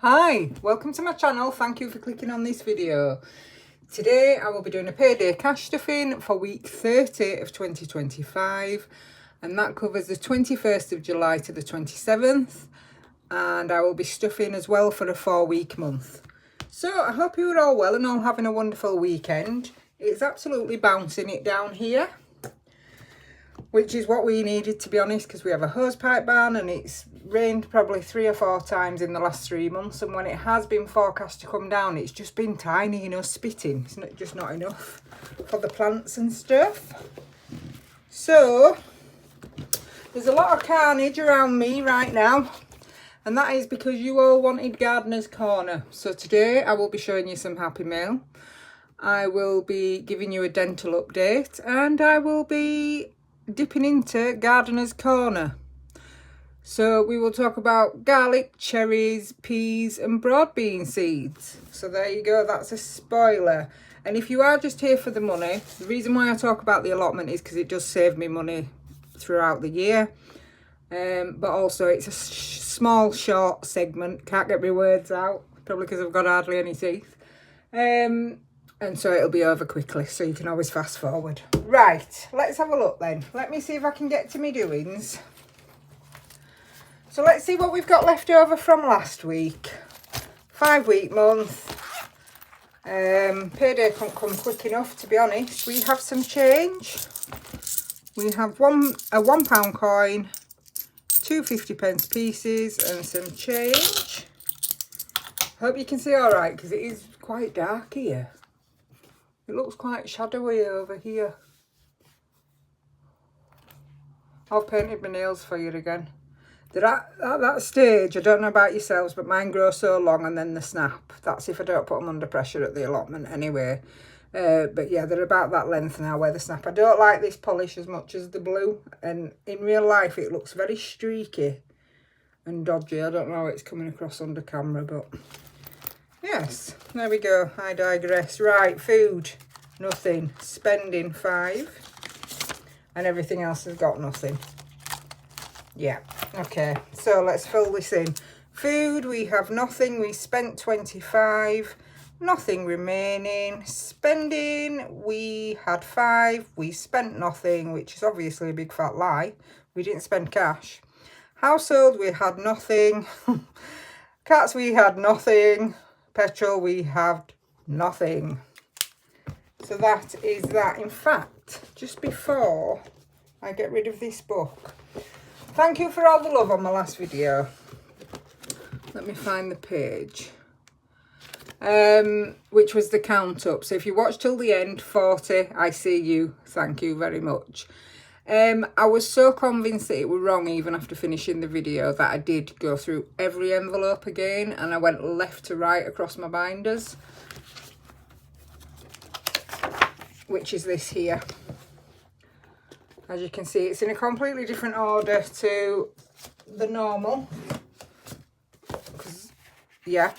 Hi, welcome to my channel. Thank you for clicking on this video. Today I will be doing a payday cash stuffing for week 30 of 2025, and that covers the 21st of July to the 27th, and I will be stuffing as well for a 4-week month. So I hope you are all well and all having a wonderful weekend. It's absolutely bouncing it down here, which is what we needed, to be honest, because we have a hosepipe ban and it's rained probably 3 or 4 times in the last 3 months, and when it has been forecast to come down, it's just been tiny, you know, spitting. It's just not enough for the plants and stuff. So there's a lot of carnage around me right now, and that is because you all wanted Gardener's Corner. So today I will be showing you some happy mail. I will be giving you a dental update, and I will be dipping into Gardener's Corner. So we will talk about garlic, cherries, peas and broad bean seeds. So there you go, that's a spoiler. And if you are just here for the money, the reason why I talk about the allotment is because it does save me money throughout the year. But also it's a small, short segment. Can't get my words out, probably because I've got hardly any teeth. And so it'll be over quickly, so you can always fast forward. Right, let's have a look then. Let me see if I can get to my doings. So let's see what we've got left over from last week. 5-week month. Payday can't come quick enough, to be honest. We have some change. We have a £1 coin, 2 50p pieces and some change. Hope you can see all right, because it is quite dark here. It looks quite shadowy over here. I've painted my nails for you again. They're at that stage, I don't know about yourselves, but mine grow so long and then they snap. That's if I don't put them under pressure at the allotment anyway. But yeah, they're about that length now where they snap. I don't like this polish as much as the blue, and in real life it looks very streaky and dodgy. I don't know how it's coming across under camera, but yes, there we go. I digress. Right, food, nothing. Spending 5, and everything else has got nothing. Yeah, okay, so let's fill this in. Food, we have nothing. We spent 25, nothing remaining. Spending, we had 5, we spent nothing, which is obviously a big fat lie. We didn't spend cash. Household, we had nothing. Cats, we had nothing. Petrol, we had nothing. So that is that. In fact, just before I get rid of this book, thank you for all the love on my last video. Let me find the page. Which was the count up. So if you watch till the end, 40, I see you. Thank you very much. I was so convinced that it was wrong even after finishing the video that I did go through every envelope again, and I went left to right across my binders, which is this here. As you can see, it's in a completely different order to the normal. Yeah.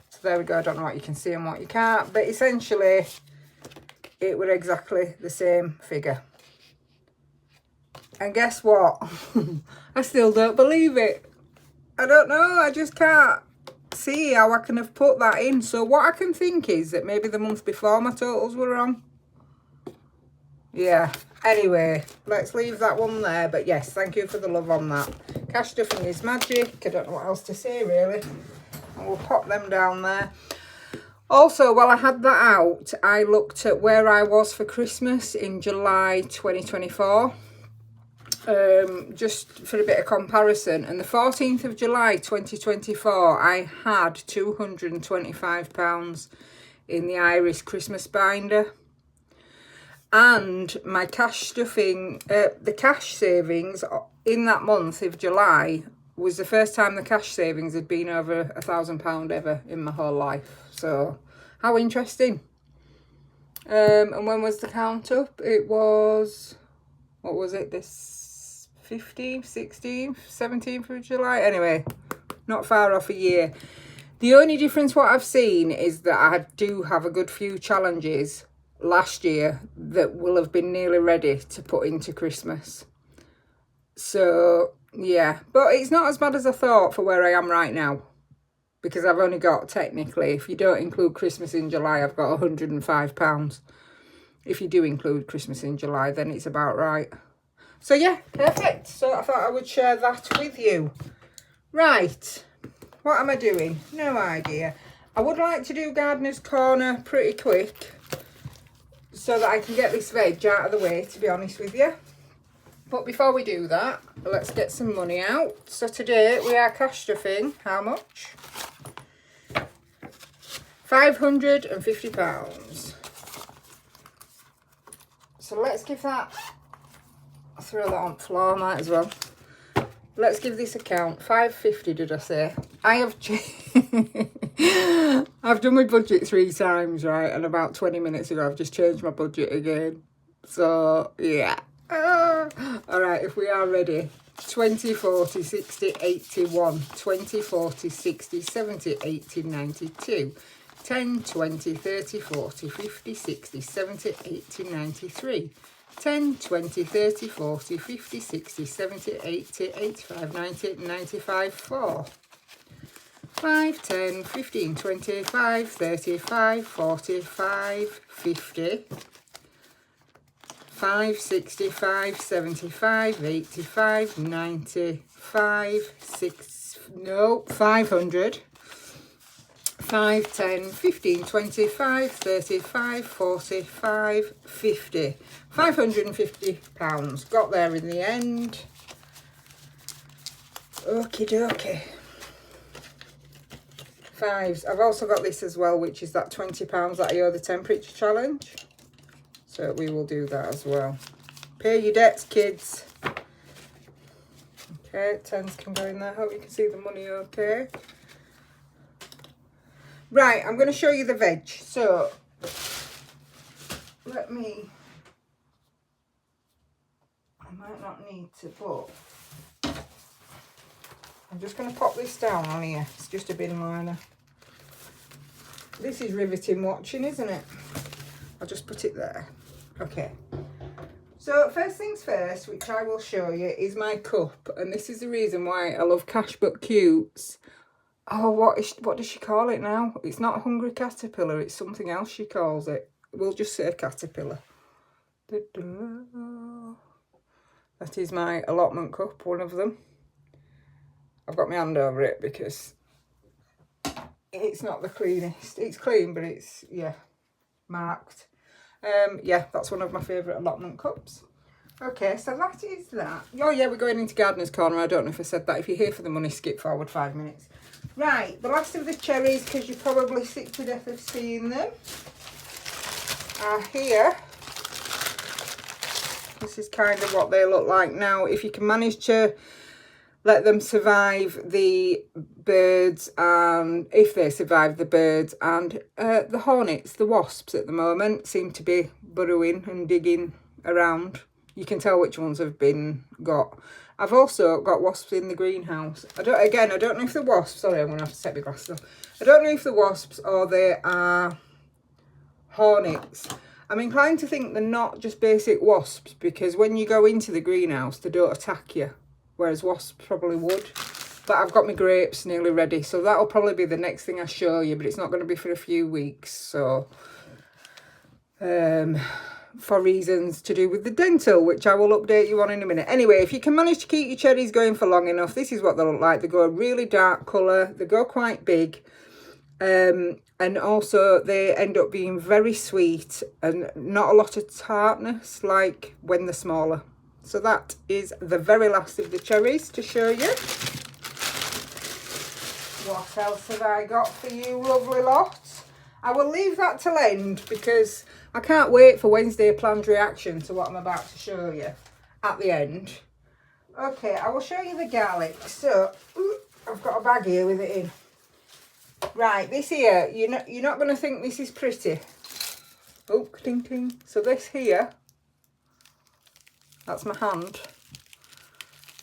So there we go. I don't know what you can see and what you can't. But essentially, it were exactly the same figure. And guess what? I still don't believe it. I don't know. I just can't see how I can have put that in. So what I can think is that maybe the month before my totals were wrong. Yeah. Anyway, let's leave that one there. But yes, thank you for the love on that. Cash stuffing is magic. I don't know what else to say, really. And we'll pop them down there. Also, while I had that out, I looked at where I was for Christmas in July 2024. Just for a bit of comparison. And the 14th of July 2024, I had £225 in the Iris Christmas binder. And my cash stuffing, the cash savings in that month of July was the first time the cash savings had been over £1,000 ever in my whole life. So, how interesting. And when was the count up? It was, what was it, this 15th, 16th, 17th of July? Anyway, not far off a year. The only difference what I've seen is that I do have a good few challenges last year that will have been nearly ready to put into Christmas. So yeah, but it's not as bad as I thought for where I am right now. because I've only got, technically, if you don't include Christmas in July, I've got £105. If you do include Christmas in July, then it's about right. So yeah, perfect. So I thought I would share that with you. Right, what am I doing? No idea. I would like to do Gardener's Corner pretty quick so that I can get this veg out of the way, to be honest with you. But before we do that, let's get some money out. So today we are cash stuffing. How much? £550. So let's give that, I'll throw that on the floor, might as well. Let's give this a count. £550, did I say? I have I've done my budget 3 times, right? And about 20 minutes ago, I've just changed my budget again. So, yeah. All right, if we are ready. 20, 40, 60, 81. 20, 40, 60, 70, 80, 92. 10, 20, 30, 40, 50, 60, 70, 80, 93. 10, 20, 30, 40, 50, 60, 70, 80, 85, 90, 95, 4. 5, 10, 15, 25, 30, 5, 40, 5, 50. 5, 65, 75, 85, 95, 6, no, 500. 5, 10, 15, 25, 35, 45, 50. £550. Got there in the end. Okie dokie. Fives. I've also got this as well, which is that £20 that I owe the temperature challenge. So we will do that as well. Pay your debts, kids. Okay, 10s can go in there. Hope you can see the money okay. Right, I'm going to show you the veg. So, I might not need to, but I'm just going to pop this down on here. It's just a bin liner. This is riveting watching, isn't it? I'll just put it there. Okay. So, first things first, which I will show you, is my cup. And this is the reason why I love Cash But Cutes. Oh, what does she call it now? It's not Hungry Caterpillar, it's something else she calls it. We'll just say Caterpillar. That is my allotment cup, one of them. I've got my hand over it because it's not the cleanest. It's clean, but it's, yeah, marked. Yeah, that's one of my favourite allotment cups. Okay, so that is that. Oh yeah, we're going into Gardener's Corner. I don't know if I said that. If you're here for the money, skip forward 5 minutes. Right, the last of the cherries, because you're probably sick to death of seeing them, are here. This is kind of what they look like now. If you can manage to let them survive the birds, and if they survive the birds, and the hornets, the wasps at the moment, seem to be burrowing and digging around. You can tell which ones have been got. I've also got wasps in the greenhouse. I don't know if the wasps, sorry, I'm going to have to set my glasses off. I don't know if the wasps or they are hornets. I'm inclined to think they're not just basic wasps, because when you go into the greenhouse, they don't attack you, whereas wasps probably would. But I've got my grapes nearly ready, so that'll probably be the next thing I show you, but it's not going to be for a few weeks, so for reasons to do with the dental, which I will update you on in a minute. Anyway, if you can manage to keep your cherries going for long enough, this is what they look like. They go a really dark colour, they go quite big, and also they end up being very sweet and not a lot of tartness like when they're smaller. So that is the very last of the cherries to show you. What else have I got for you, lovely lot? I will leave that till end because I can't wait for Wednesday planned reaction to what I'm about to show you at the end. Okay, I will show you the garlic. So, I've got a bag here with it in. Right, this here, you're not going to think this is pretty. Oh, ting ting. So this here, that's my hand.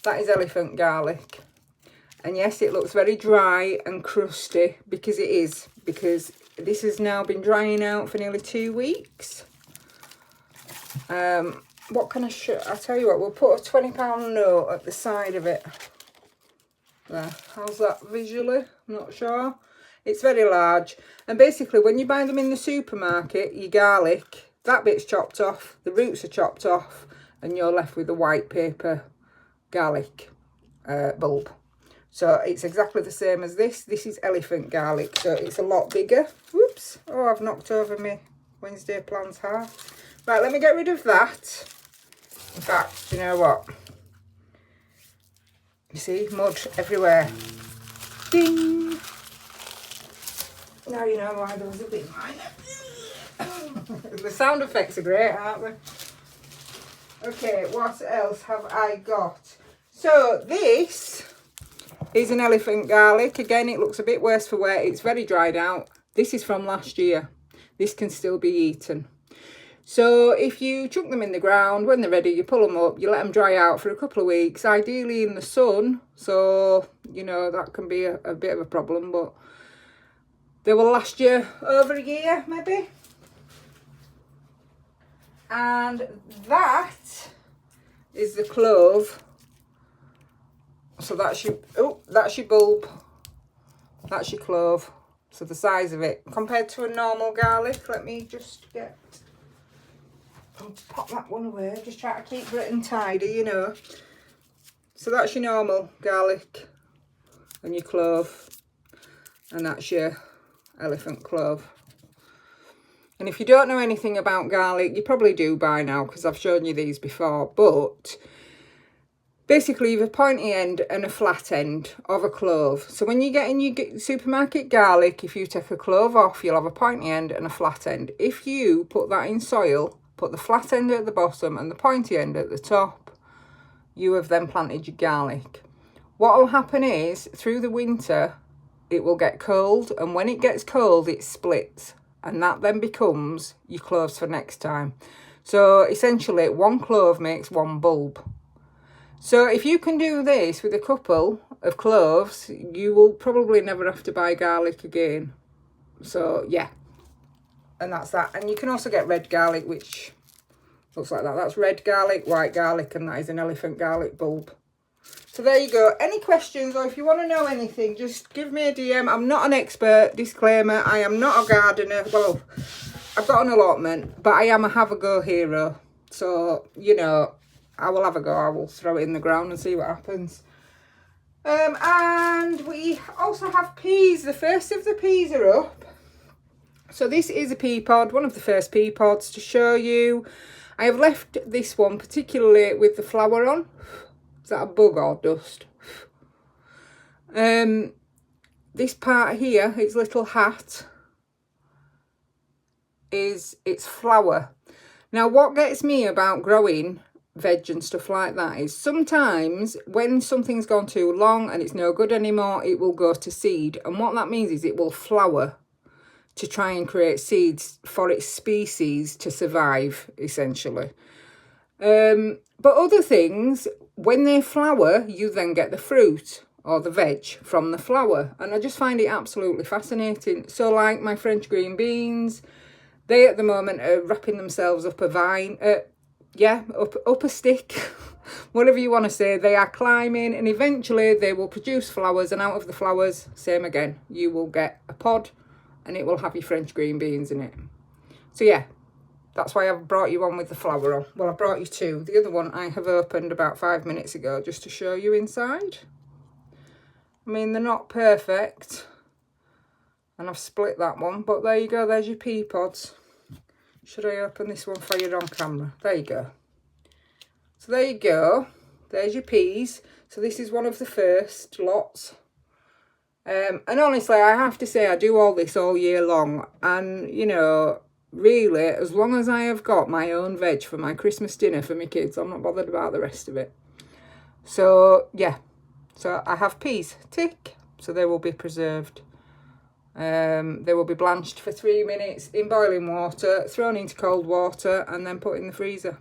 That is elephant garlic. And yes, it looks very dry and crusty because it is. Because this has now been drying out for nearly 2 weeks. What can I show? I'll tell you what, we'll put a £20 note at the side of it. There, how's that visually? I'm not sure. It's very large. And basically, when you buy them in the supermarket, your garlic, that bit's chopped off, the roots are chopped off, and you're left with a white paper garlic bulb. So it's exactly the same as this. This is elephant garlic, so it's a lot bigger. Whoops. Oh, I've knocked over my Wednesday plans half. Right, let me get rid of that. In fact, you know what? You see, mud everywhere. Ding! Now you know why there was a big mine. The sound effects are great, aren't they? Okay, what else have I got? So this is an elephant garlic. Again, it looks a bit worse for wear. It's very dried out. This is from last year. This can still be eaten. So if you chuck them in the ground, when they're ready, you pull them up, you let them dry out for a couple of weeks, ideally in the sun. So, you know, that can be a bit of a problem, but they will last you over a year, maybe. And that is the clove. So that's your, oh, that's your bulb. That's your clove. So the size of it compared to a normal garlic. Let me just get, I'll pop that one away. Just try to keep it and tidy, you know. So that's your normal garlic and your clove. And that's your elephant clove. And if you don't know anything about garlic, you probably do by now because I've shown you these before. But basically, you have a pointy end and a flat end of a clove. So when you get in your supermarket garlic, if you take a clove off, you'll have a pointy end and a flat end. If you put that in soil, put the flat end at the bottom and the pointy end at the top, you have then planted your garlic. What will happen is, through the winter, it will get cold. And when it gets cold, it splits. And that then becomes your cloves for next time. So essentially, one clove makes one bulb. So if you can do this with a couple of cloves, you will probably never have to buy garlic again. So yeah, and that's that. And you can also get red garlic, which looks like that. That's red garlic, white garlic, and that is an elephant garlic bulb. So there you go. Any questions, or if you want to know anything, just give me a DM. I'm not an expert, disclaimer. I am not a gardener. Well, I've got an allotment, but I am a have-a-go hero. So, you know, I will have a go. I will throw it in the ground and see what happens. And we also have peas. The first of the peas are up. So this is a pea pod, one of the first pea pods to show you. I have left this one particularly with the flower on. Is that a bug or dust? This part here, its little hat, is its flower. Now what gets me about growing veg and stuff like that is sometimes when something's gone too long and it's no good anymore, it will go to seed. And what that means is it will flower to try and create seeds for its species to survive, essentially. But other things, when they flower, you then get the fruit or the veg from the flower. And I just find it absolutely fascinating. So like my French green beans, they at the moment are wrapping themselves up a vine, up a stick, whatever you want to say. They are climbing and eventually they will produce flowers, and out of the flowers, same again, you will get a pod and it will have your French green beans in it. So yeah, that's why I've brought you one with the flower on. Well, I brought you two. The other one I have opened about 5 minutes ago just to show you inside. I mean, they're not perfect, and I've split that one, but there you go, there's your pea pods. Should I open this one for you on camera? There you go. So there you go. There's your peas. So this is one of the first lots. And honestly, I have to say, I do all this all year long. And, you know, really, as long as I have got my own veg for my Christmas dinner for my kids, I'm not bothered about the rest of it. So, yeah. So I have peas. Tick. So they will be preserved. They will be blanched for 3 minutes in boiling water, thrown into cold water, and then put in the freezer.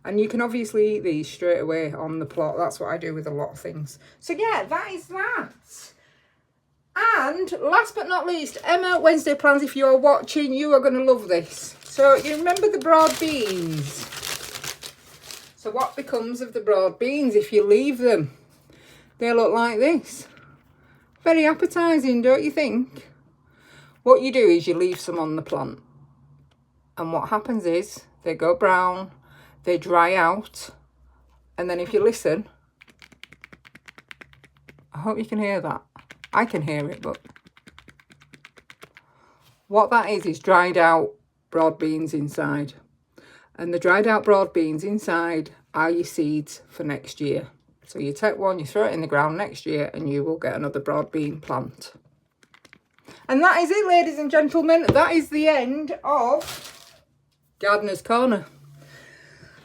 And you can obviously eat these straight away on the plot. That's what I do with a lot of things. So yeah, that is that. And last but not least, Emma Wednesday plans, if you're watching, you are going to love this. So you remember the broad beans? So what becomes of the broad beans if you leave them? They look like this. Very appetising, don't you think? What you do is you leave some on the plant. And what happens is they go brown, they dry out. And then if you listen, I hope you can hear that. I can hear it, but what that is dried out broad beans inside. And the dried out broad beans inside are your seeds for next year. So you take one, you throw it in the ground next year, and you will get another broad bean plant. And that is it, ladies and gentlemen. That is the end of Gardener's Corner.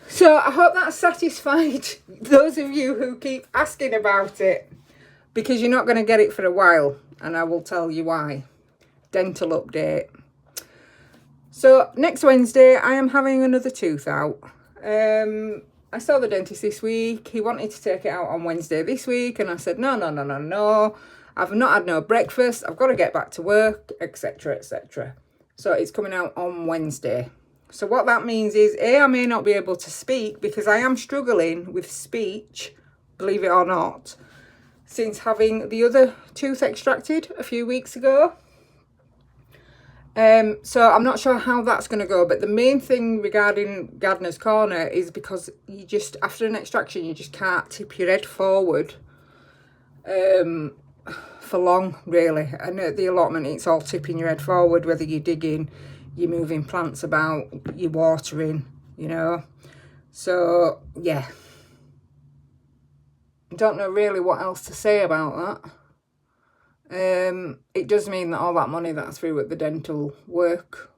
So I hope that satisfied those of you who keep asking about it, because you're not going to get it for a while, and I will tell you why. Dental update. So next Wednesday I am having another tooth out. I saw the dentist this week. He wanted to take it out on Wednesday this week, and I said no. I've not had no breakfast. I've got to get back to work, etc, etc. So it's coming out on Wednesday. So what that means is, A, I may not be able to speak because I am struggling with speech, believe it or not, since having the other tooth extracted a few weeks ago. So I'm not sure how that's going to go, but the main thing regarding Gardener's Corner is because you just, after an extraction, you just can't tip your head forward for long, really. And at the allotment, it's all tipping your head forward, whether you're digging, you're moving plants about, you're watering, you know. So, yeah. I don't know really what else to say about that. It does mean that all that money that I threw at the dental work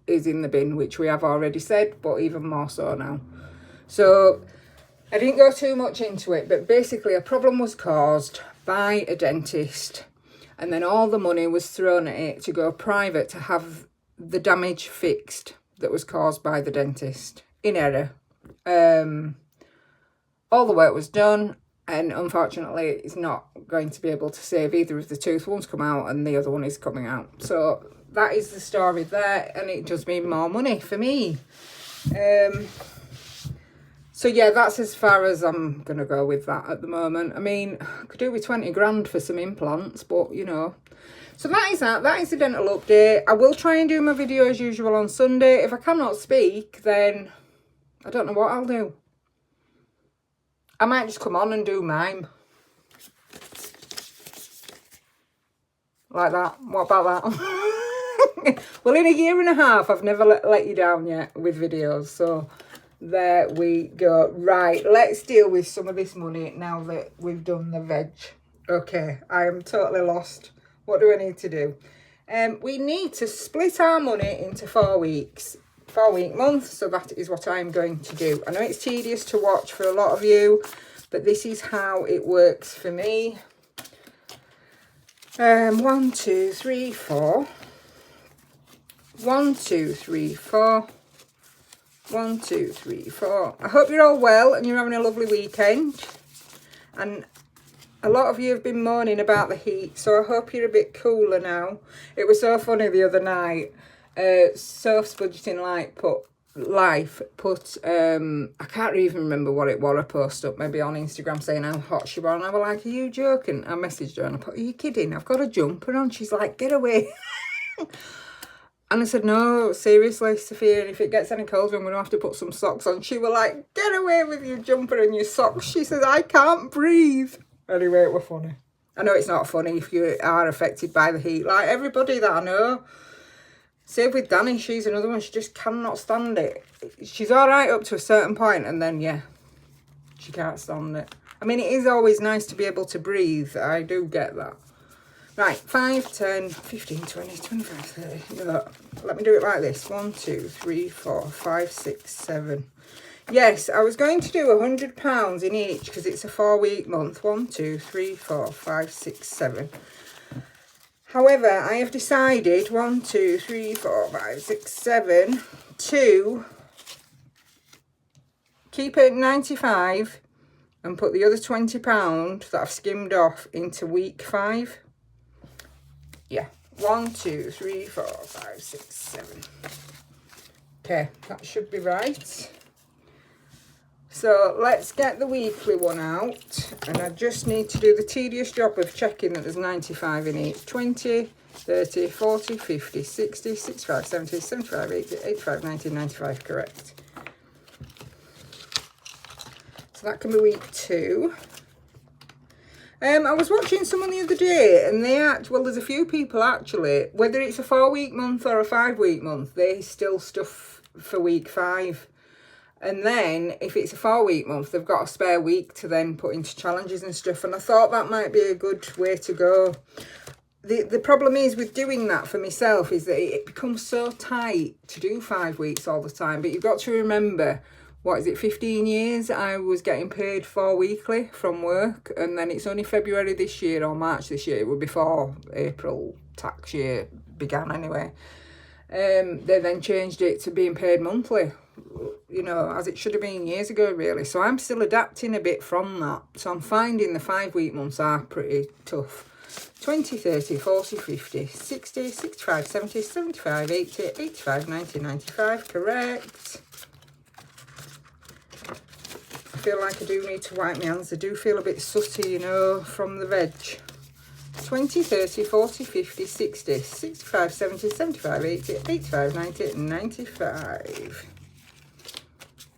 is in the bin, which we have already said, but even more so now. So I didn't go too much into it, but basically a problem was caused by a dentist, and then all the money was thrown at it to go private to have the damage fixed that was caused by the dentist in error. All the work was done, and unfortunately it's not going to be able to save either of the tooth. One's come out and the other one is coming out. So that is the story there, and it does mean more money for me. So yeah, that's as far as I'm going to go with that at the moment. I mean, I could do with 20 grand for some implants, but you know. So that is that. That is the dental update. I will try and do my video as usual on Sunday. If I cannot speak, then I don't know what I'll do. I might just come on and do mime. Like that. What about that? Well, in a year and a half, I've never let you down yet with videos. So there we go. Right, let's deal with some of this money now that we've done the veg. Okay, I am totally lost. What do I need to do? We need to split our money into 4 weeks. 4-week month, so that is what I'm going to do. I know it's tedious to watch for a lot of you, but this is how it works for me. 1 2 3 4 1 2 3 4 1 2 3 4. I hope you're all well and you're having a lovely weekend, and a lot of you have been moaning about the heat, so I hope you're a bit cooler now. It was so funny the other night. Soph's Budgeting Life put I can't even remember what it was, a post up maybe on Instagram saying how hot she was, and I was like, are you joking? I messaged her and I put, are you kidding? I've got a jumper on. She's like, get away. And I said, no, seriously, Sophia, if it gets any colder, I'm going to have to put some socks on. She was like, get away with your jumper and your socks. She says, I can't breathe. Anyway, it was funny. I know it's not funny if you are affected by the heat. Like everybody that I know. Same with Danny, she's another one. She just cannot stand it. She's all right up to a certain point, and then, yeah, she can't stand it. I mean, it is always nice to be able to breathe. I do get that. Right, 5, 10, 15, 20, 25, 30. No, let me do it like this. 1, 2, 3, 4, 5, 6, 7. Yes, I was going to do £100 in each because it's a 4-week month. 1, 2, 3, 4, 5, 6, 7. However, I have decided 1, 2, 3, 4, 5, 6, 7 to keep it 95 and put the other £20 that I've skimmed off into week 5. Yeah, 1, 2, 3, 4, 5, 6, 7. Okay, that should be right. So let's get the weekly one out, and I just need to do the tedious job of checking that there's 95 in each. 20, 30, 40, 50, 60, 65, 70, 75, 80, 85, 90, 95, correct. So that can be week 2. I was watching someone the other day, and well, there's a few people actually, whether it's a 4-week month or a 5-week month, they still stuff for week 5. And then if it's a 4-week month, they've got a spare week to then put into challenges and stuff. And I thought that might be a good way to go. The problem is with doing that for myself is that it becomes so tight to do 5 weeks all the time. But you've got to remember, what is it, 15 years I was getting paid 4 weekly from work. And then it's only February this year or March this year. It was before April tax year began anyway. They then changed it to being paid monthly, you know, as it should have been years ago, really. So I'm still adapting a bit from that. So I'm finding the 5-week months are pretty tough. 20, 30, 40, 50, 60, 65, 70, 75, 80, 85, 90, 95, correct. I feel like I do need to wipe my hands. I do feel a bit sooty, you know, from the veg. 20, 30, 40, 50, 60, 65, 70, 75, 80, 85, 90, 95.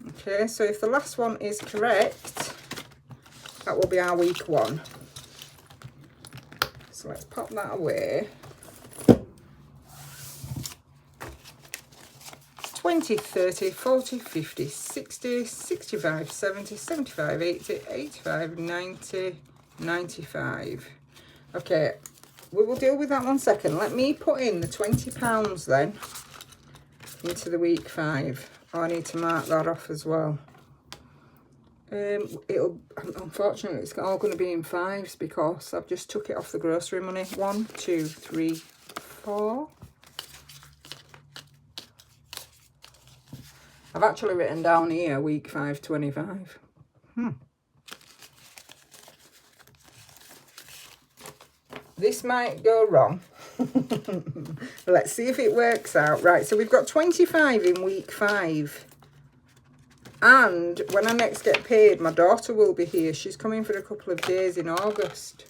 Okay, so if the last one is correct, that will be our week 1. So let's pop that away. 20, 30, 40, 50, 60, 65, 70, 75, 80, 85, 90, 95. Okay, we will deal with that 1 second. Let me put in the £20 then into the week 5. Oh, I need to mark that off as well. Unfortunately, it's all going to be in 5s because I've just took it off the grocery money. 1, 2, 3, 4. I've actually written down here week 5, 25. This might go wrong. Let's see if it works out. Right, so we've got 25 in week 5. And when I next get paid, my daughter will be here. She's coming for a couple of days in August.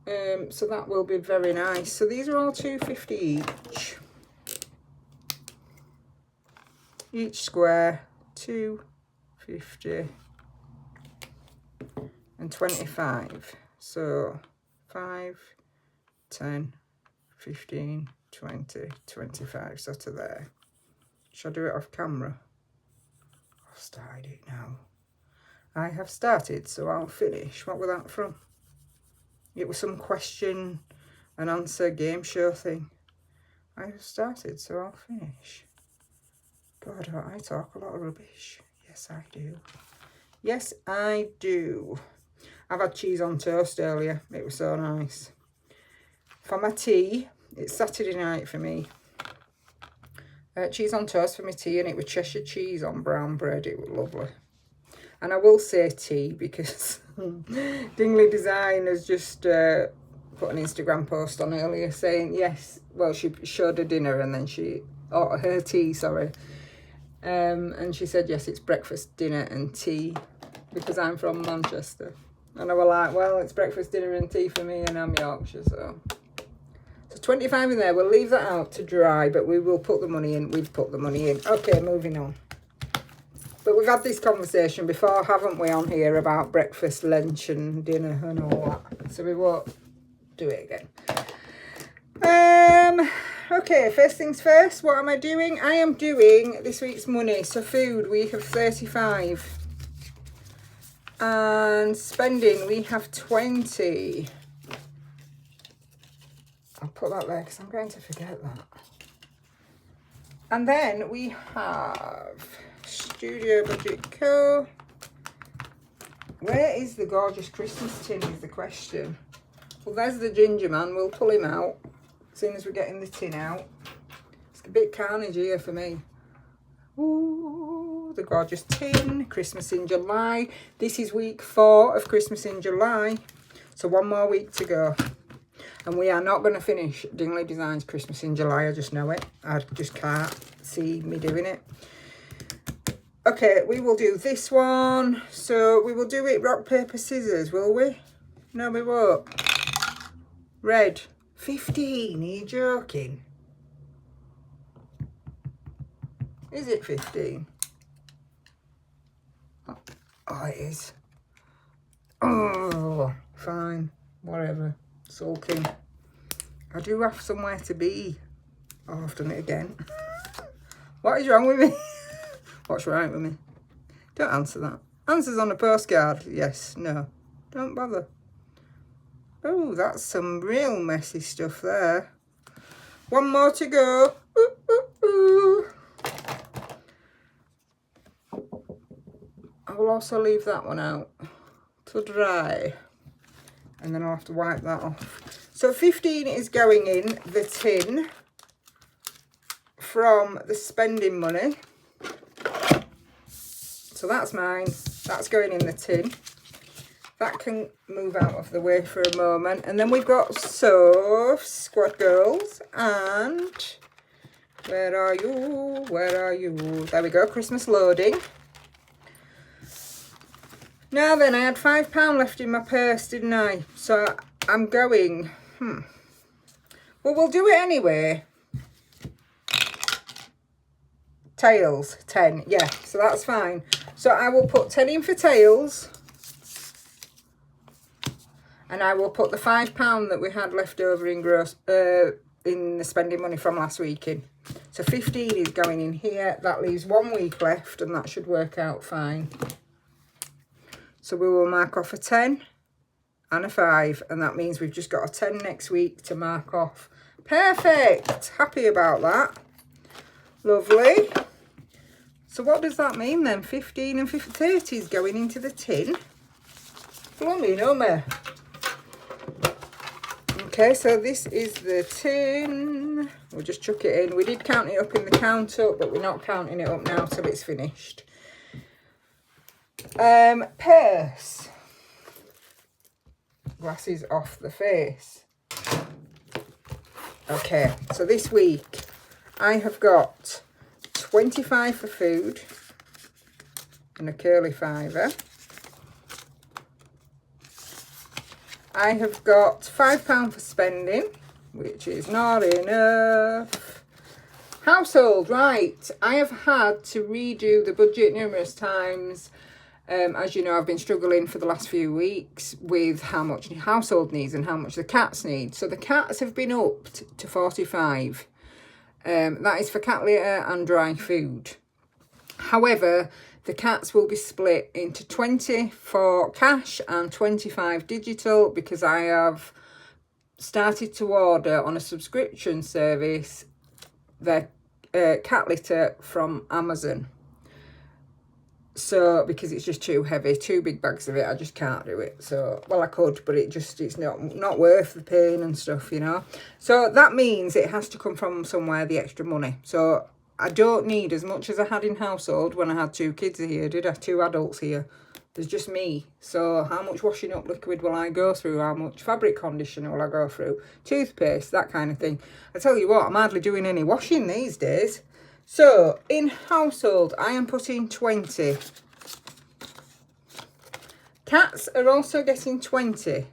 So that will be very nice. So these are all £2.50 each. Each square, £2.50 and 25. So 5, 10, 15, 20, 25. So to there. Shall I do it off camera? I've started it now. I have started, so I'll finish. What was that from? It was some question and answer game show thing. I have started, so I'll finish. God, I talk a lot of rubbish. Yes, I do. Yes, I do. I've had cheese on toast earlier. It was so nice. For my tea, it's Saturday night for me. Cheese on toast for my tea, and it was Cheshire cheese on brown bread. It was lovely. And I will say tea because Dingley Design has just put an Instagram post on earlier saying, yes, well, she showed her dinner and then her tea, sorry. And she said, yes, it's breakfast, dinner and tea because I'm from Manchester. And I was like, well, it's breakfast, dinner and tea for me and I'm Yorkshire, so 25 in there. We'll leave that out to dry, but we will put the money in. We've put the money in. Okay, moving on. But we've had this conversation before, haven't we, on here about breakfast, lunch and dinner and all that. So we won't do it again. Okay, first things first, what am I doing? I am doing this week's money. So food, we have 35. And spending, we have 20. I'll put that there because I'm going to forget that. And then we have Studio Budget Co. Where is the gorgeous Christmas tin is the question. Well, there's the ginger man. We'll pull him out as soon as we're getting the tin out. It's a bit carnage here for me. Ooh, the gorgeous tin. Christmas in July. This is week 4 of Christmas in July. So 1 more week to go. And we are not going to finish Dingley Designs Christmas in July. I just know it. I just can't see me doing it. Okay, we will do this one. So we will do it rock, paper, scissors, will we? No, we won't. Red. 15, are you joking? Is it 15? Oh, it is. Oh, fine. Whatever. Sulking. I do have somewhere to be. Oh, I've done it again. What is wrong with me? What's right with me? Don't answer that. Answers on a postcard. Yes, no. Don't bother. Oh, that's some real messy stuff there. One more to go. Ooh, ooh, ooh. I will also leave that one out to dry. And then I'll have to wipe that off. So 15 is going in the tin from the spending money. So that's mine. That's going in the tin. That can move out of the way for a moment. And then we've got Squad Girls and where are you? Where are you? There we go, Christmas loading. Now then, I had £5 left in my purse, didn't I? So I'm going, well, we'll do it anyway. Tails, 10, yeah, so that's fine. So I will put 10 in for tails. And I will put the £5 that we had left over in in the spending money from last week in. So 15 is going in here. That leaves 1 week left and that should work out fine. So we will mark off a 10 and a 5. And that means we've just got a 10 next week to mark off. Perfect. Happy about that. Lovely. So what does that mean then? 15 and 30 is going into the tin. Blimey, no me. Okay, so this is the tin. We'll just chuck it in. We did count it up in the count up, but we're not counting it up now till it's finished. Purse. Glasses off the face. Okay, so this week I have got 25 for food and a curly fiver. I have got £5 for spending, which is not enough. Household, right. I have had to redo the budget numerous times. As you know, I've been struggling for the last few weeks with how much household needs and how much the cats need. So the cats have been upped to 45. That is for cat litter and dry food. However, the cats will be split into 20 for cash and 25 digital because I have started to order on a subscription service their cat litter from Amazon. So, because it's just too heavy, 2 big bags of it, I just can't do it. So, well, I could, but it's not worth the pain and stuff, you know. So, that means it has to come from somewhere, the extra money. So, I don't need as much as I had in household when I had 2 kids here, did I? 2 adults here. There's just me. So, how much washing up liquid will I go through? How much fabric conditioner will I go through? Toothpaste, that kind of thing. I tell you what, I'm hardly doing any washing these days. So, in household, I am putting 20. Cats are also getting 20.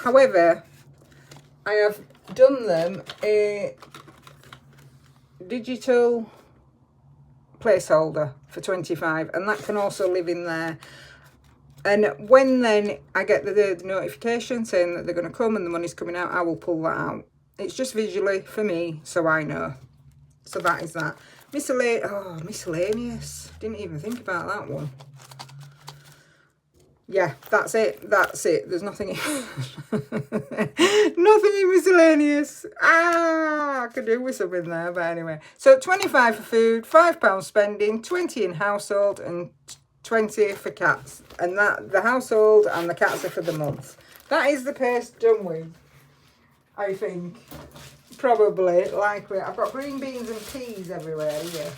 However, I have done them a digital placeholder for 25, and that can also live in there. And when then I get the notification saying that they're going to come and the money's coming out, I will pull that out. It's just visually for me, so I know. So that is that. Miscellaneous. Didn't even think about that one. Yeah, that's it. That's it. There's nothing nothing in miscellaneous. I could do with some in there, but anyway. So 25 for food, £5 spending, 20 in household, and 20 for cats. And that the household and the cats are for the month. That is the purse done with, I think. Probably, likely. I've got green beans and peas everywhere here.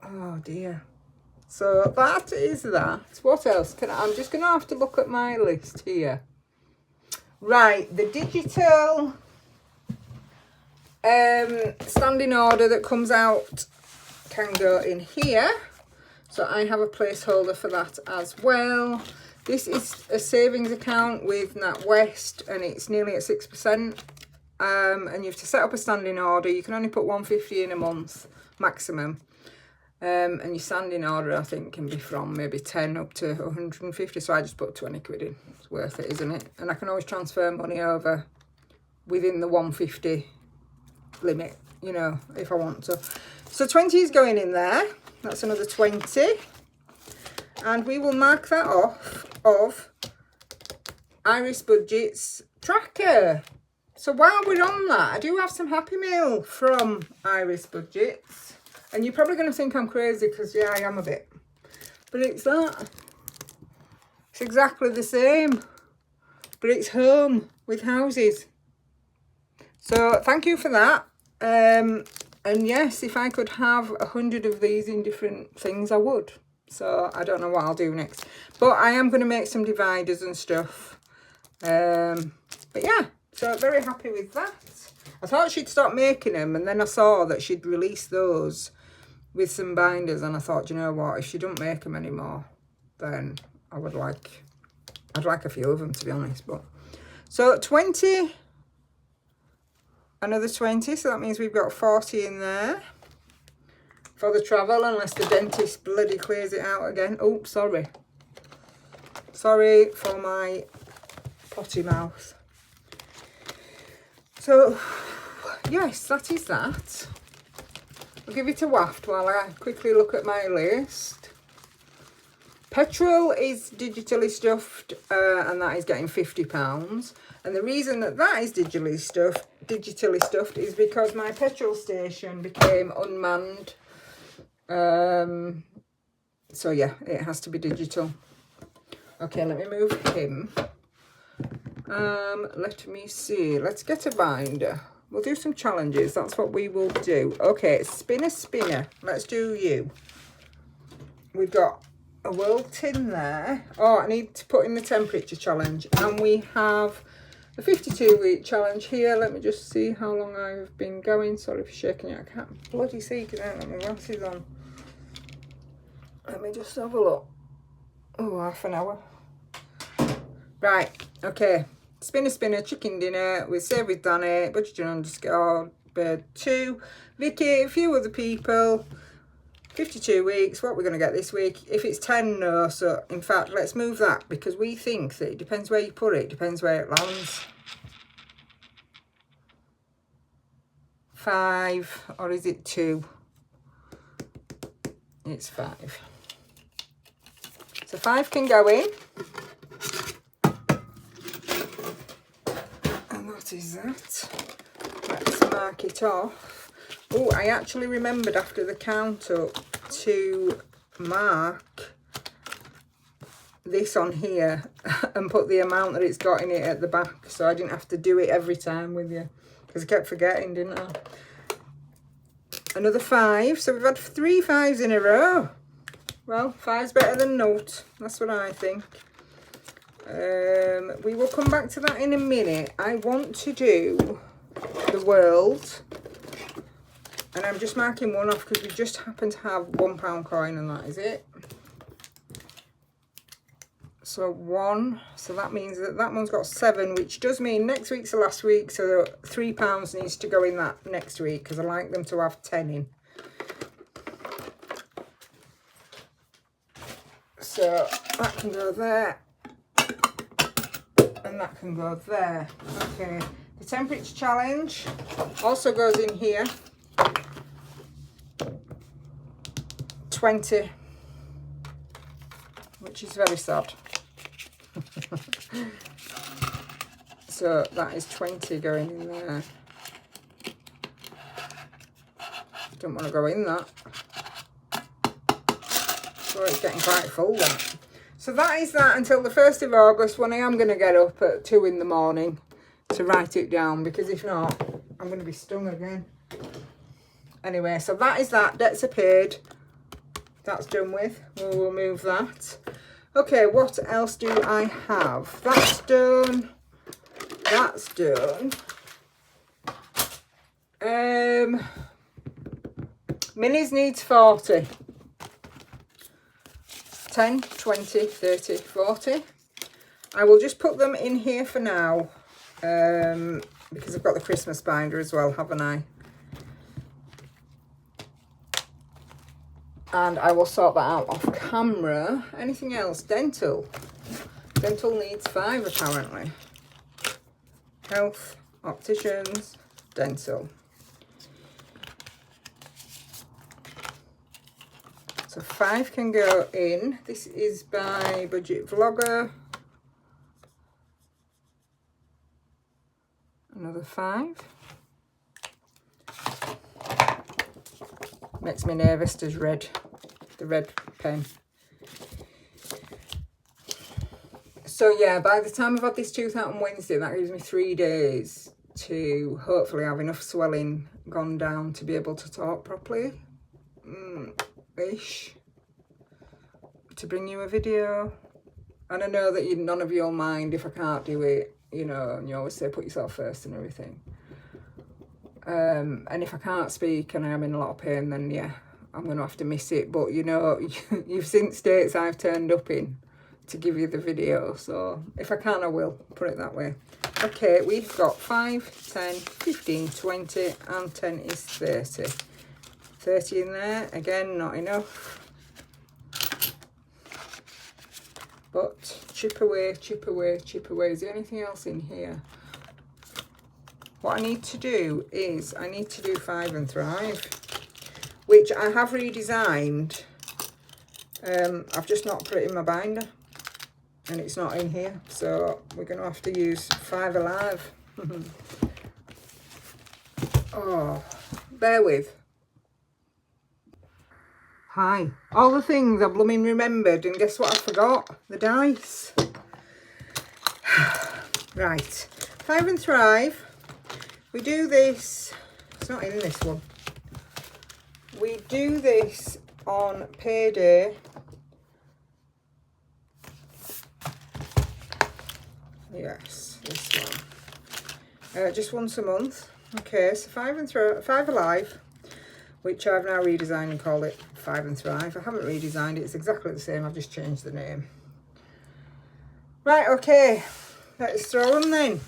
Oh dear. So that is that. What else can I'm just going to have to look at my list here. Right, the digital standing order that comes out can go in here. So I have a placeholder for that as well. This is a savings account with NatWest and it's nearly at 6%. And you have to set up a standing order. You can only put 150 in a month maximum. And your standing order, I think, can be from maybe 10 up to 150. So I just put 20 quid in. It's worth it, isn't it? And I can always transfer money over within the 150 limit, you know, if I want to. So 20 is going in there. That's another 20. And we will mark that off of Iris Budget's tracker. So while we're on that, I do have some Happy Mail from Iris Budgets. And you're probably going to think I'm crazy because, yeah, I am a bit. But it's that. It's exactly the same. But it's home with houses. So thank you for that. And yes, if I could have 100 of these in different things, I would. So I don't know what I'll do next. But I am going to make some dividers and stuff. But yeah, so very happy with that. I thought she'd stop making them, and then I saw that she'd release those with some binders, and I thought, you know what, if she don't make them anymore, then I'd like a few of them, to be honest. But so 20, another 20, so that means we've got 40 in there for the travel, unless the dentist bloody clears it out again. Oh, sorry for my potty mouth. So yes, that is that. I'll give it a waft while I quickly look at my list. Petrol is digitally stuffed, and that is getting £50. And the reason that is digitally stuffed is because my petrol station became unmanned. So yeah, it has to be digital. Okay, let me move him. Let me see. Let's get a binder. We'll do some challenges. That's what we will do. Okay, spinner. Let's do you. We've got a world tin there. Oh, I need to put in the temperature challenge. And we have a 52-week challenge here. Let me just see how long I've been going. Sorry for shaking it. I can't bloody see because I haven't got my glasses on. Let me just have a look. Oh, half an hour. Right, okay. Spinner, chicken dinner with Save with Danny, budgeting_bird2, Vicky, a few other people, 52 weeks, what we're going to get this week. If it's 10, no, so in fact, let's move that because we think that it depends where you put it, depends where it lands. 5, or is it 2? It's 5. So 5 can go in. Is that? Let's mark it off. Oh, I actually remembered after the count up to mark this on here and put the amount that it's got in it at the back, so I didn't have to do it every time with you because I kept forgetting, didn't I? Another 5, so we've had 3 5s in a row. Well, 5's better than naught, that's what I think. We will come back to that in a minute. I want to do the world, and I'm just marking one off because we just happen to have £1 coin, and that is it. So 1, so that means that one's got 7, which does mean next week's the last week, so £3 needs to go in that next week because I like them to have 10 in. So that can go there. And that can go there. Okay, the temperature challenge also goes in here. 20, which is very sad. So that is 20 going in there. Don't want to go in that. So it's getting quite full then. So that is that until the 1st of August, when I am going to get up at 2 in the morning to write it down, because if not, I'm going to be stung again. Anyway, so that is that. Debts are paid. That's done with. We'll move that. Okay, what else do I have? That's done. That's done. Minis needs 40. 10, 20, 30, 40. I will just put them in here for now, because I've got the Christmas binder as well, haven't I? And I will sort that out off camera. Anything else? Dental. Dental needs 5 apparently. Health, opticians, dental. So 5 can go in. This is by Budget Vlogger. Another 5. Makes me nervous, does red, the red pen. So yeah, by the time I've had this tooth out on Wednesday, that gives me 3 days to hopefully have enough swelling gone down to be able to talk properly. Ish. To bring you a video. And I know that none of you will mind if I can't do it, you know, and you always say put yourself first and everything. And if I can't speak and I am in a lot of pain, then yeah, I'm going to have to miss it. But you know, you've seen states I've turned up in to give you the video. So if I can, I will, put it that way. Okay, we've got 5, 10, 15, 20 and 10 is 30. 30 in there, again, not enough. But chip away, chip away, chip away. Is there anything else in here? What I need to do is, I need to do 5 and Thrive, which I have redesigned. I've just not put it in my binder, and it's not in here. So we're going to have to use 5 Alive. Oh, bear with. Hi. All the things I blooming remembered, and guess what I forgot? The dice. Right. 5 and Thrive. We do this, it's not in this one. We do this on Payday. Yes, this one. Just once a month. Okay, so 5 Alive, which I've now redesigned and call it 5 and Thrive. I haven't redesigned it, it's exactly the same, I've just changed the name. Right, okay, let's throw them then.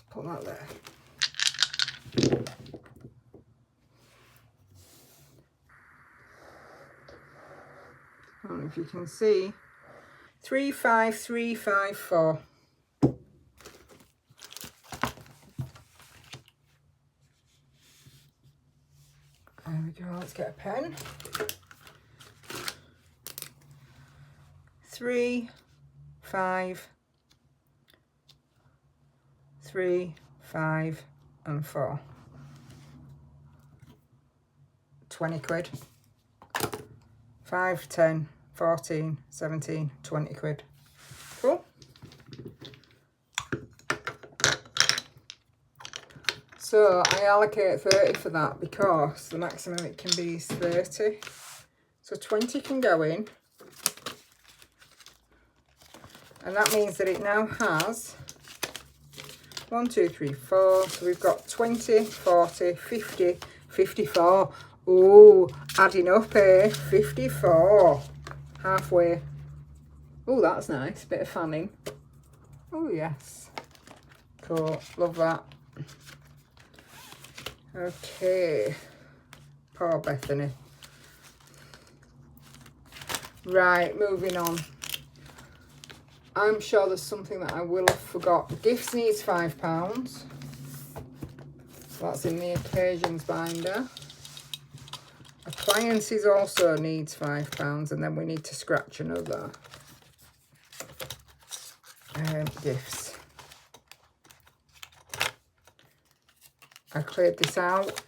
Put that there. I don't know if you can see. 3, 5, 3, 5, 4. There we go, let's get a pen. 3, 5, 3, 5 and 4. 20 quid. 5, 10, 14, 17, 20 quid. Cool. So I allocate 30 for that because the maximum it can be is 30. So 20 can go in. And that means that it now has 1, 2, 3, 4. So we've got 20, 40, 50, 54. Oh, adding up, eh? 54. Halfway. Oh, that's nice. Bit of fanning. Oh, yes. Cool. Love that. Okay. Poor Bethany. Right, moving on. I'm sure there's something that I will have forgot. Gifts needs £5. So that's in the occasions binder. Appliances also needs £5, and then we need to scratch another. Gifts. I cleared this out.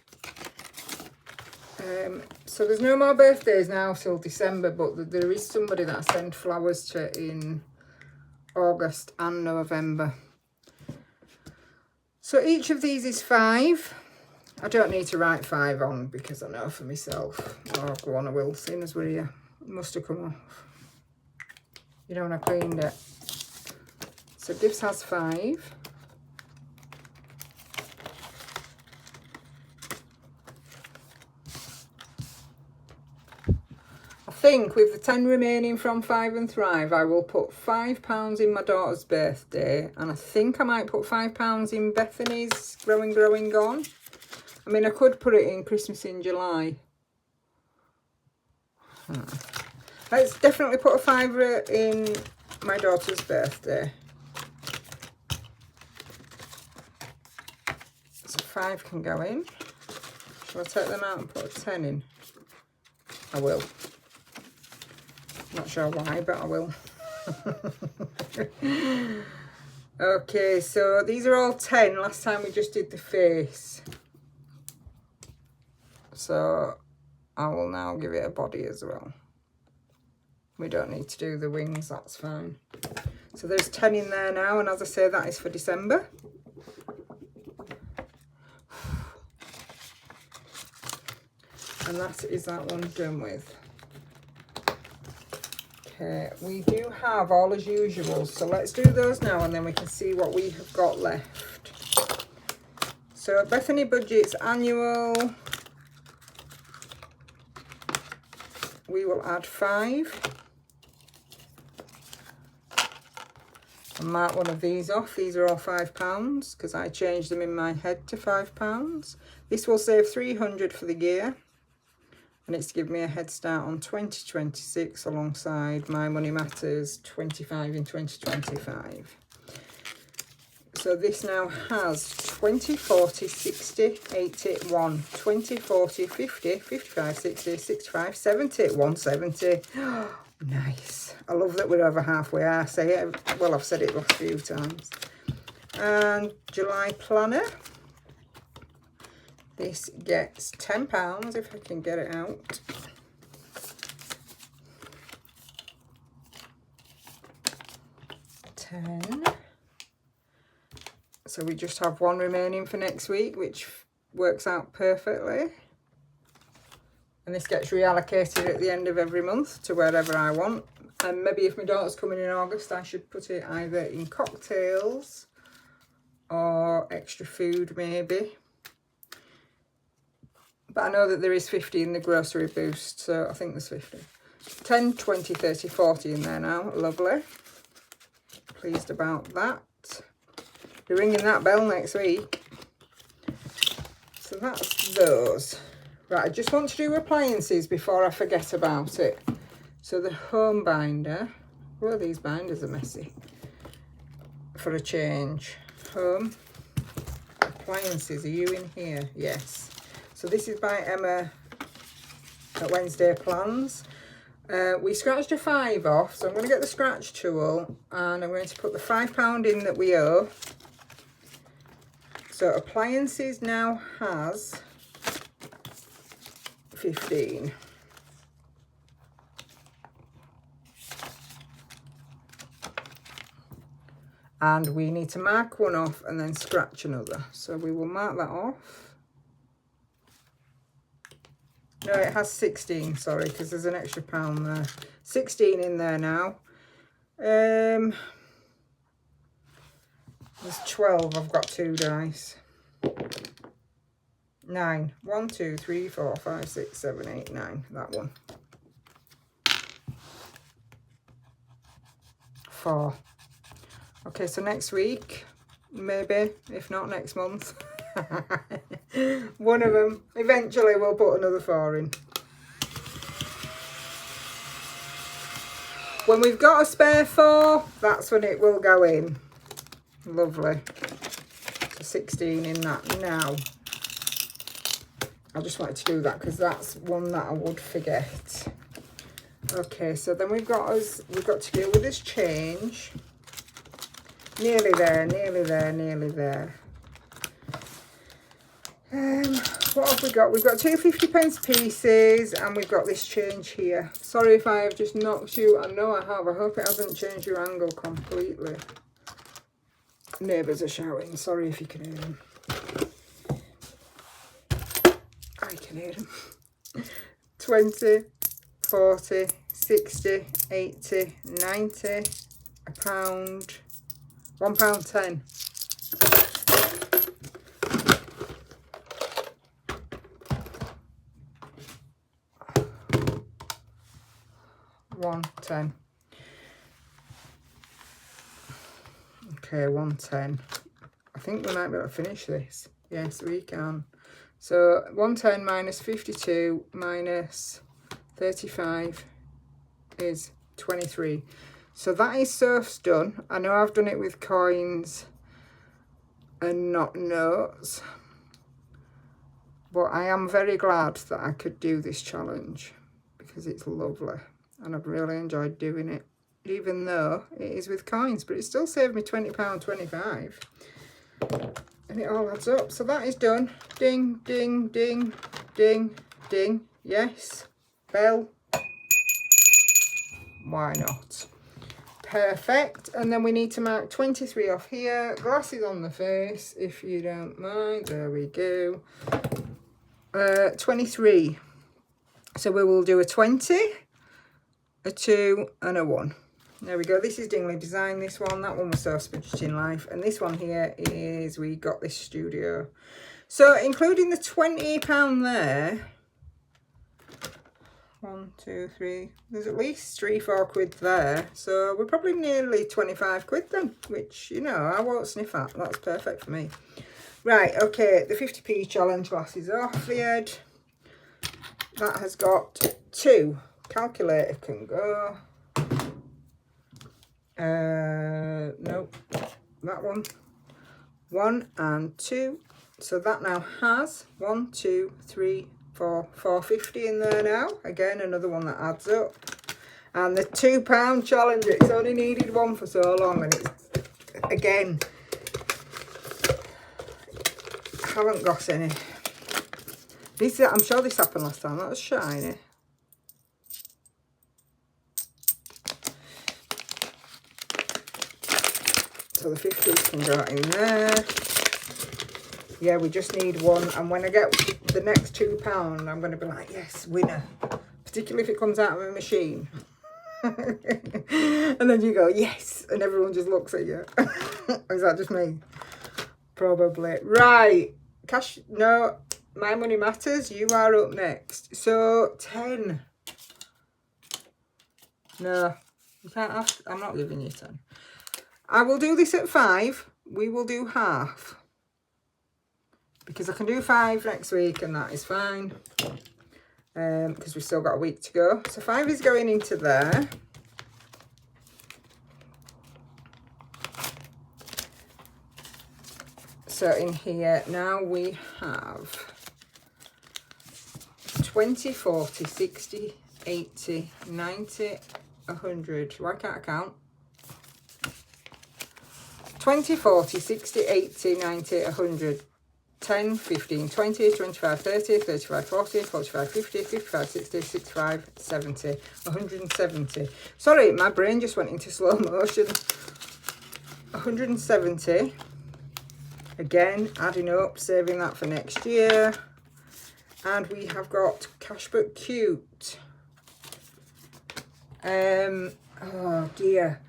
So there's no more birthdays now till December, but there is somebody that I send flowers to in August and November. So each of these is 5. I don't need to write 5 on because I know for myself. Oh, go on, I will, seeing as we're here. It must have come off. You know when I cleaned it. So gifts has 5. think with the 10 remaining from Five and Thrive, I will put £5 in my daughter's birthday, and I think I might put £5 in Bethany's Growing, Growing, Gone. I mean, I could put it in Christmas in July. Let's definitely put a £5 in my daughter's birthday. So 5 can go in. Shall I take them out and put a 10 in? I will. Not sure why, but I will. Okay, so these are all 10. Last time we just did the face. So I will now give it a body as well. We don't need to do the wings, that's fine. So there's 10 in there now, and as I say, that is for December. And that is that one done with. Okay, we do have all as usual, so let's do those now and then we can see what we have got left. So Bethany Budget's annual, we will add 5. And mark one of these off. These are all £5 because I changed them in my head to £5. This will save 300 for the year, and it's given me a head start on 2026 alongside My Money Matters 25 in 2025. So this now has 20, 40, 60, 80, 1, 20, 40, 50, 55, 60, 65, 70, 170. Nice. I love that we're over halfway. I say it, well, I've said it last few times. And July planner. This gets £10 if I can get it out. £10. So we just have one remaining for next week, which works out perfectly. And this gets reallocated at the end of every month to wherever I want. And maybe if my daughter's coming in August, I should put it either in cocktails or extra food maybe. But I know that there is 50 in the grocery boost, so I think there's 50. 10, 20, 30, 40 in there now. Lovely. Pleased about that. Be ringing that bell next week. So that's those. Right, I just want to do appliances before I forget about it. So the home binder. Well, these binders are messy. For a change. Home. Appliances, are you in here? Yes. So this is by Emma at Wednesday Plans. We scratched a 5 off, so I'm going to get the scratch tool and I'm going to put the £5 in that we owe. So appliances now has 15. And we need to mark one off and then scratch another. So we will mark that off. No, it has 16, sorry, because there's an extra £1 there. 16 in there now. There's 12, I've got 2 dice. 9. 1, 2, 3, 4, 5, 6, 7, 8, 9. That one. 4. Okay, so next week, maybe, if not next month. One of them. Eventually we'll put another 4 in. When we've got a spare 4, that's when it will go in. Lovely. So 16 in that now. I just wanted to do that because that's one that I would forget. Okay, so then we've got to deal with this change. Nearly there, nearly there, nearly there. What have we got? We've got 2 50p pieces and we've got this change here. Sorry if I have just knocked you. I know I have. I hope it hasn't changed your angle completely. Neighbours are shouting. Sorry if you can hear them. I can hear them. 20, 40, 60, 80, 90, £1, £1.10. 110. Okay, 110. I think we might be able to finish this. Yes, we can. So 110 minus 52 minus 35 is 23. So that is surfs done. I know I've done it with coins and not notes, but I am very glad that I could do this challenge because it's lovely and I've really enjoyed doing it, even though it is with coins, but it still saved me £20.25 and it all adds up. So that is done. Ding, ding, ding, ding, ding. Yes, bell. Why not? Perfect. And then we need to mark 23 off here. Glasses on the face, if you don't mind. There we go. 23. So we will do a 20, a 2 and a 1. There we go. This is Dingley Design, this one. That one was Source Budgeting Life. And this one here is We Got This Studio. So including the £20 there, 1, 2, 3, there's at least 3-4 quid there. So we're probably nearly 25 quid then, which, you know, I won't sniff at. That's perfect for me. Right, okay, the 50p challenge glasses off the head. That has got 2. Calculator can go. Nope, that one. 1 and 2. So that now has 1, 2, 3, 4, 450 in there now. Again, another one that adds up. And the £2 challenge, it's only needed one for so long, and it's, again, I haven't got any. This, I'm sure this happened last time. That was shiny. So the 50s can go in there. Yeah, we just need one. And when I get the next £2, I'm going to be like, yes, winner. Particularly if it comes out of a machine. And then you go, yes. And everyone just looks at you. Is that just me? Probably. Right. Cash. No, My Money Matters. You are up next. So, 10. No, you can't have. I'm not giving you 10. I will do this at 5. We will do half. Because I can do 5 next week and that is fine. Because we've still got a week to go. So 5 is going into there. So in here now we have 20, 40, 60, 80, 90, 100. Why can't I count? 20, 40, 60, 80, 90, 100, 10, 15, 20, 25, 30, 35, 40, 45, 50, 55, 60, 65, 70, 170. Sorry, my brain just went into slow motion. 170. Again, adding up, saving that for next year. And we have got Cashbook Cute. Oh dear.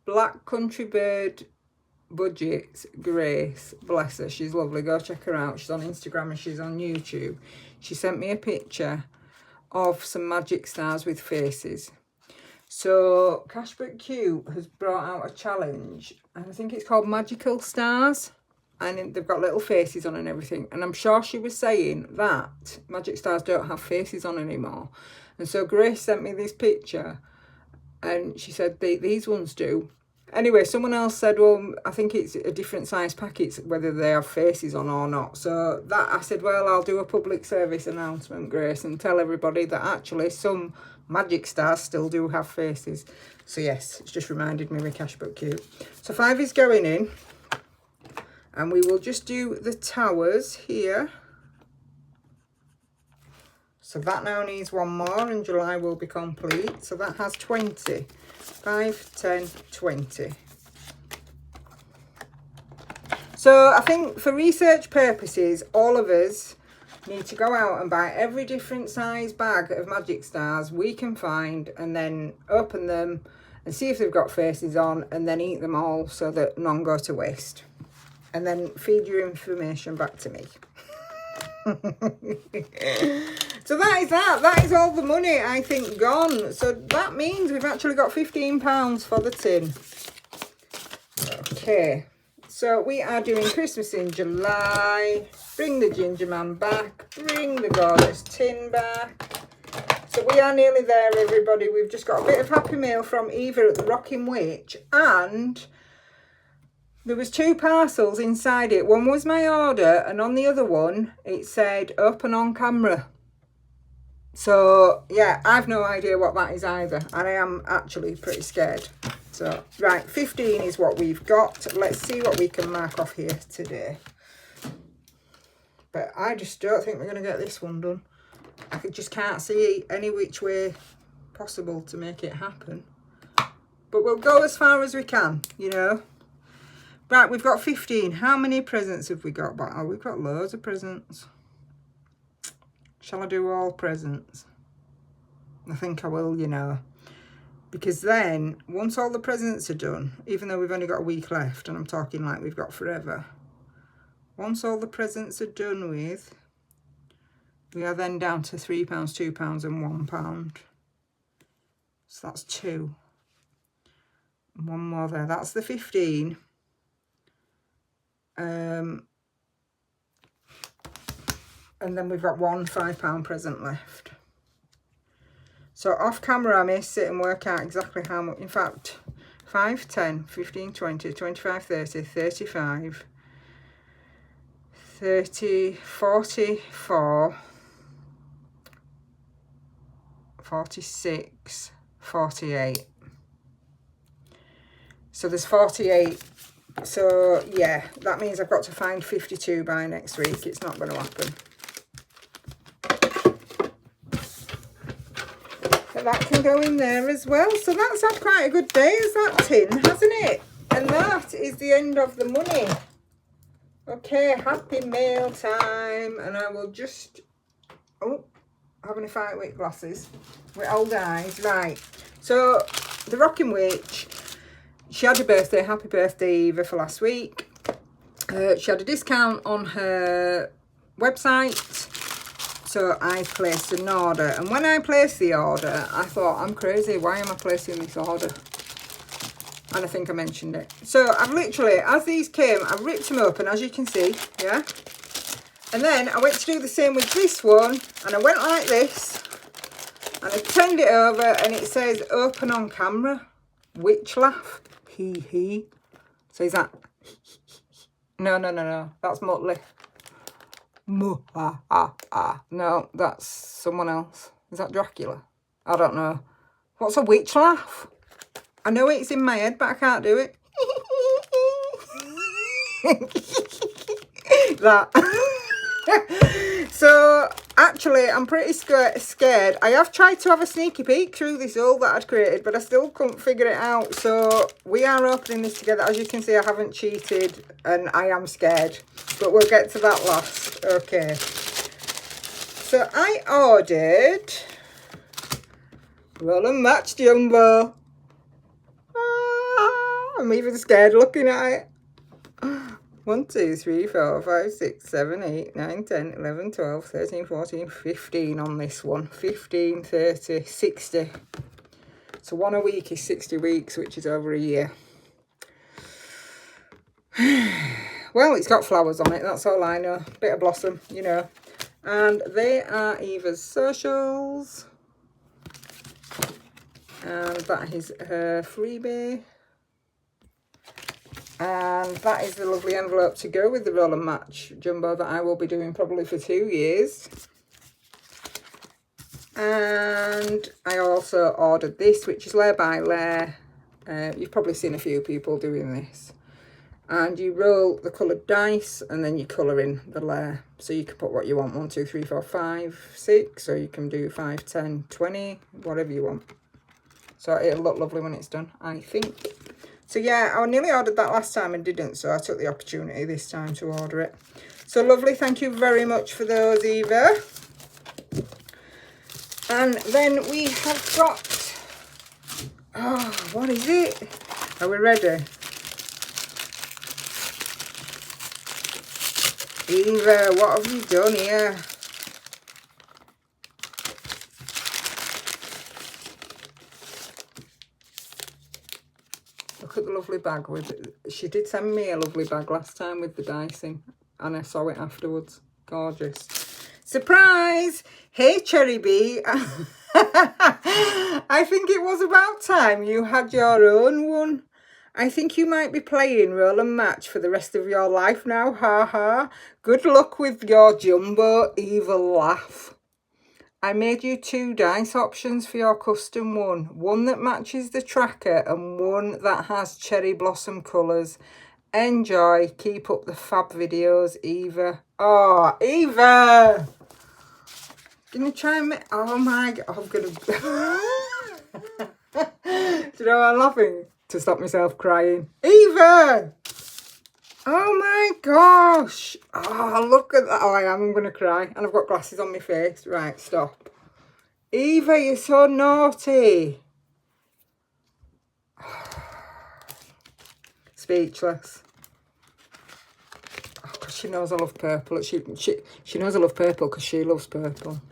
Black Country Bird Budget, Grace, bless her, she's lovely. Go check her out. She's on Instagram and she's on YouTube. She sent me a picture of some magic stars with faces. So Cashbook Cute has brought out a challenge, and I think it's called Magical Stars, and they've got little faces on and everything. And I'm sure she was saying that magic stars don't have faces on anymore. And so Grace sent me this picture and she said these ones do. Anyway, someone else said, well, I think it's a different size packets, whether they have faces on or not. So that I said, well, I'll do a public service announcement, Grace, and tell everybody that actually some magic stars still do have faces. So yes, it's just reminded me with Cashbook Cute. So 5 is going in. And we will just do the towers here. So that now needs one more and July will be complete. So that has 20. 5, 10, 20. So I think for research purposes, all of us need to go out and buy every different size bag of magic stars we can find, and then open them and see if they've got faces on, and then eat them all so that none go to waste. And then feed your information back to me. So that is that. That is all the money, I think, gone. So that means we've actually got £15 for the tin. Okay. So we are doing Christmas in July. Bring the ginger man back. Bring the gorgeous tin back. So we are nearly there, everybody. We've just got a bit of Happy Mail from Eva at the Rocking Witch. And there was 2 parcels inside it. One was my order, and on the other one, it said open on camera. So, yeah, I've no idea what that is either. And I am actually pretty scared. So, right, 15 is what we've got. Let's see what we can mark off here today. But I just don't think we're going to get this one done. I just can't see any which way possible to make it happen. But we'll go as far as we can, you know. Right, we've got 15. How many presents have we got? Oh, we've got loads of presents. Shall I do all presents? I think I will, you know. Because then, once all the presents are done, even though we've only got a week left, and I'm talking like we've got forever. Once all the presents are done with, we are then down to £3, £2 and £1. So that's 2. And one more there. That's the 15. And then we've got one £5 present left. So off camera I may sit and work out exactly how much. In fact, 5, 10, 15, 20, 25, 30, 35, 30, 44, 46, 48. So there's 48. So yeah, that means I've got to find 52 by next week. It's not going to happen. But that can go in there as well. So that's had quite a good day as that tin, hasn't it? And that is the end of the money. Okay, Happy Mail time. And I will just... Oh, having a fight with glasses. With old eyes. Right. So, the Rocking Witch... She had a birthday. Happy birthday, Eva, for last week. She had a discount on her website. So I placed an order. And when I placed the order, I thought, I'm crazy. Why am I placing this order? And I think I mentioned it. So I've literally, as these came, I ripped them open, as you can see. Yeah. And then I went to do the same with this one. And I went like this. And I turned it over. And it says open on camera. Witch laugh. Hee hee. So is that... No. That's Muttley. No, that's someone else. Is that Dracula? I don't know. What's a witch laugh? I know it's in my head, but I can't do it. That. So, actually, I'm pretty scared. I have tried to have a sneaky peek through this hole that I'd created, but I still couldn't figure it out. So, we are opening this together. As you can see, I haven't cheated, and I am scared. But we'll get to that last. Okay. So, I ordered Roll and Match Jumbo. I'm even scared looking at it. 1, 2, 3, 4, 5, 6, 7, 8, 9, 10, 11, 12, 13, 14, 15 on this one. 15, 30, 60. So 1 a week is 60 weeks, which is over a year. Well, it's got flowers on it, that's all I know. Bit of blossom, you know. And they are Eva's socials. And that is her freebie. And that is the lovely envelope to go with the Roll and Match Jumbo that I will be doing probably for 2 years. And I also ordered this, which is layer by layer. You've probably seen a few people doing this. And you roll the coloured dice and then you colour in the layer. So you can put what you want, 1, 2, 3, 4, 5, 6. Or you can do 5, 10, 20, whatever you want. So it'll look lovely when it's done, I think. So yeah, I nearly ordered that last time and didn't, so I took the opportunity this time to order it. So lovely, thank you very much for those, Eva. And then we have got, oh, what is it? Are we ready? Eva, what have you done here? look at the lovely bag with it. She did send me a lovely bag last time with the dicing, and I saw it afterwards. Gorgeous. Surprise! Hey, Cherry Bee. I think it was about time you had your own one. I think you might be playing roll and match for the rest of your life now, ha ha. Good luck with your jumbo evil laugh. I made you 2 dice options for your custom one. One that matches the tracker and one that has cherry blossom colours. Enjoy. Keep up the fab videos, Eva. Oh, Eva! Can you try and make... Oh my God, I'm going to... Do you know why I'm laughing? To stop myself crying. Eva! Oh my gosh. Oh, look at that. Oh, I'm going to cry. And I've got glasses on my face. Right, stop. Eva, you're so naughty. Speechless. Oh, she knows I love purple. She knows I love purple because she loves purple.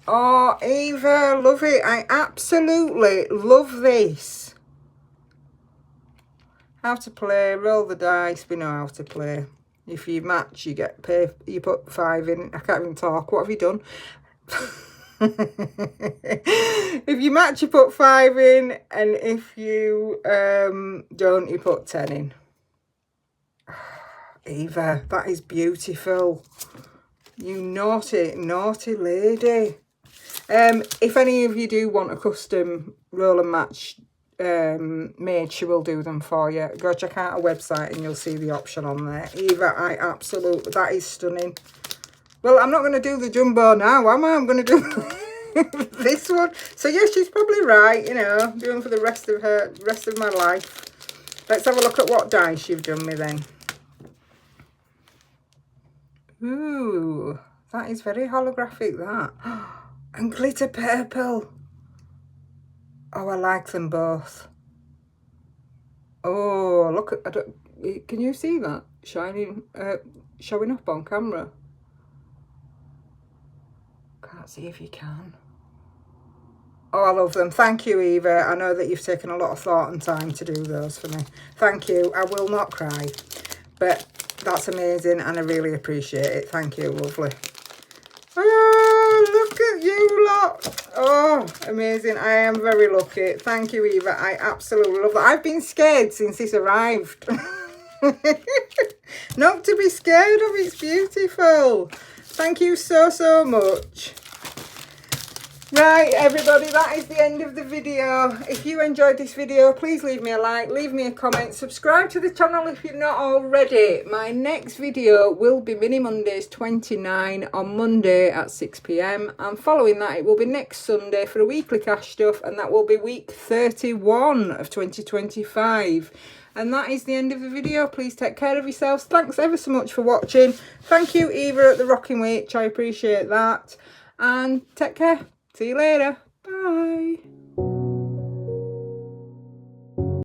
Oh, Eva, love it. I absolutely love this. How to play, roll the dice, we know how to play. If you match, you get paid, you put 5 in. I can't even talk. What have you done? If you match, you put 5 in, and if you don't, you put 10 in. Eva, that is beautiful. You naughty, naughty lady. If any of you do want a custom roll and match made, she will do them for you. Go check out her website and you'll see the option on there. Eva, I absolutely, that is stunning. Well, I'm not going to do the jumbo now, am I? I'm going to do this one. So yeah, she's probably right, you know, doing for the rest of my life. Let's have a look at what dice you've done me then. Ooh, that is very holographic, that. And glitter purple. Oh, I like them both. Oh, look at, can you see that shining, showing up on camera? Can't see if you can. Oh, I love them. Thank you, Eva. I know that you've taken a lot of thought and time to do those for me. Thank you. I will not cry, but that's amazing and I really appreciate it. Thank you, lovely. Oh, look at you lot. Oh, amazing. I am very lucky. Thank you, Eva. I absolutely love that. I've been scared since this arrived. Not to be scared of. It's beautiful. Thank you so, so much. Right, everybody, that is the end of the video. If you enjoyed this video, please leave me a like, leave me a comment, subscribe to the channel if you're not already. My next video will be Mini Mondays 29 on Monday at 6 PM, and following that it will be next Sunday for a weekly cash stuff, and that will be week 31 of 2025. And that is the end of the video. Please take care of yourselves. Thanks ever so much for watching. Thank you, Eva at the Rocking Witch. I appreciate that. And take care. See you later. Bye.